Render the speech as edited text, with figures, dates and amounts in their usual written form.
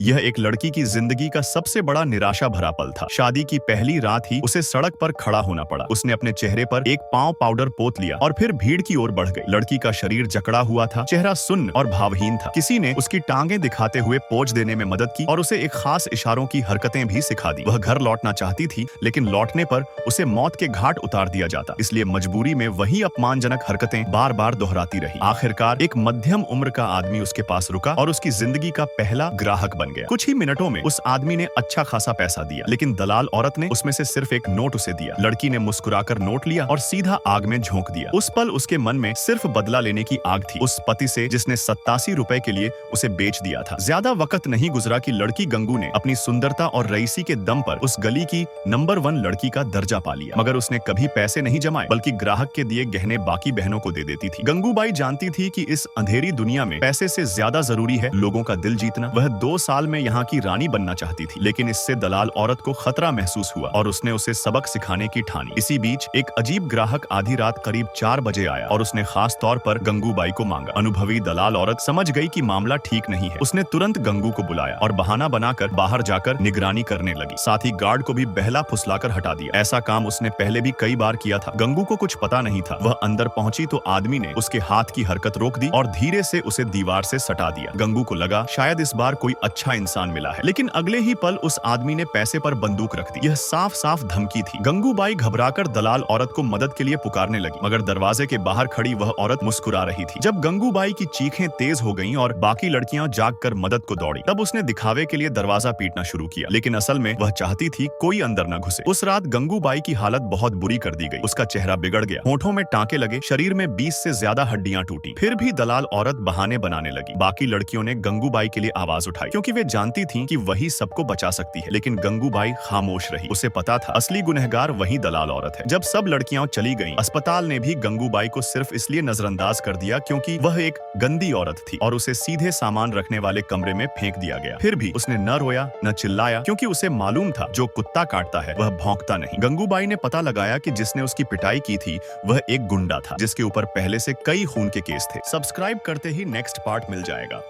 यह एक लड़की की जिंदगी का सबसे बड़ा निराशा भरा पल था। शादी की पहली रात ही उसे सड़क पर खड़ा होना पड़ा। उसने अपने चेहरे पर एक पांव पाउडर पोत लिया और फिर भीड़ की ओर बढ़ गई। लड़की का शरीर जकड़ा हुआ था, चेहरा सुन्न और भावहीन था। किसी ने उसकी टांगें दिखाते हुए पोज देने में मदद की और उसे एक खास इशारों की हरकतें भी सिखा दी। वह घर लौटना चाहती थी, लेकिन लौटने पर उसे मौत के घाट उतार दिया जाता, इसलिए मजबूरी में वही अपमानजनक हरकतें बार बार दोहराती रही। आखिरकार एक मध्यम उम्र का आदमी उसके पास रुका और उसकी जिंदगी का पहला ग्राहक बन गया। कुछ ही मिनटों में उस आदमी ने अच्छा खासा पैसा दिया, लेकिन दलाल औरत ने उसमें से सिर्फ एक नोट उसे दिया। लड़की ने मुस्कुराकर नोट लिया और सीधा आग में झोंक दिया। उस पल उसके मन में सिर्फ बदला लेने की आग थी, उस पति से जिसने 87 रुपए के लिए उसे बेच दिया था। ज्यादा वक्त नहीं गुजरा कि लड़की गंगू ने अपनी सुंदरता और रईसी के दम पर उस गली की नंबर 1 लड़की का दर्जा पा लिया। मगर उसने कभी पैसे नहीं जमाए, बल्कि ग्राहक के दिए गहने बाकी बहनों को दे देती थी। गंगूबाई जानती थी कि इस अंधेरी दुनिया में पैसे से ज्यादा जरूरी है लोगों का दिल जीतना। वह 2 साल में यहाँ की रानी बनना चाहती थी, लेकिन इससे दलाल औरत को खतरा महसूस हुआ और उसने उसे सबक सिखाने की ठानी। इसी बीच एक अजीब ग्राहक आधी रात करीब 4 बजे आया और उसने खास तौर पर गंगूबाई को मांगा। अनुभवी दलाल औरत समझ गई कि मामला ठीक नहीं है। उसने तुरंत गंगू को बुलाया और बहाना बनाकर बाहर जाकर निगरानी करने लगी। साथ ही गार्ड को भी बहला फुसलाकर हटा दिया। ऐसा काम उसने पहले भी कई बार किया था। गंगू को कुछ पता नहीं था। वह अंदर पहुंची तो आदमी ने उसके हाथ की हरकत रोक दी और धीरे से उसे दीवार से सटा दिया। गंगू को लगा शायद इस बार कोई अच्छा इंसान मिला है, लेकिन अगले ही पल उस आदमी ने पैसे पर बंदूक रख दी। यह साफ साफ धमकी थी। गंगूबाई घबराकर दलाल औरत को मदद के लिए पुकारने लगी, मगर दरवाजे के बाहर खड़ी वह औरत मुस्कुरा रही थी। जब गंगूबाई की चीखें तेज हो गईं और बाकी लड़कियां जागकर मदद को दौड़ी, तब उसने दिखावे के लिए दरवाजा पीटना शुरू किया, लेकिन असल में वह चाहती थी कोई अंदर न घुसे। उस रात गंगूबाई की हालत बहुत बुरी कर दी गई। उसका चेहरा बिगड़ गया, होठों में टांके लगे, शरीर में 20 से ज्यादा हड्डियां टूटी। फिर भी दलाल औरत बहाने बनाने लगी। बाकी लड़कियों ने गंगूबाई के लिए आवाज उठाई, क्योंकि वे जानती थीं कि वही सबको बचा सकती है। लेकिन गंगूबाई खामोश रही। उसे पता था असली गुनहगार वही दलाल औरत है। जब सब लड़कियां चली गईं, अस्पताल ने भी गंगूबाई को सिर्फ इसलिए नजरअंदाज कर दिया क्योंकि वह एक गंदी औरत थी और उसे सीधे सामान रखने वाले कमरे में फेंक दिया गया। फिर भी उसने न रोया न चिल्लाया, क्योंकि उसे मालूम था जो कुत्ता काटता है वह भौंकता नहीं। गंगूबाई ने पता लगाया कि जिसने उसकी पिटाई की थी वह एक गुंडा था, जिसके ऊपर पहले से कई खून के केस थे। सब्सक्राइब करते ही नेक्स्ट पार्ट मिल जाएगा।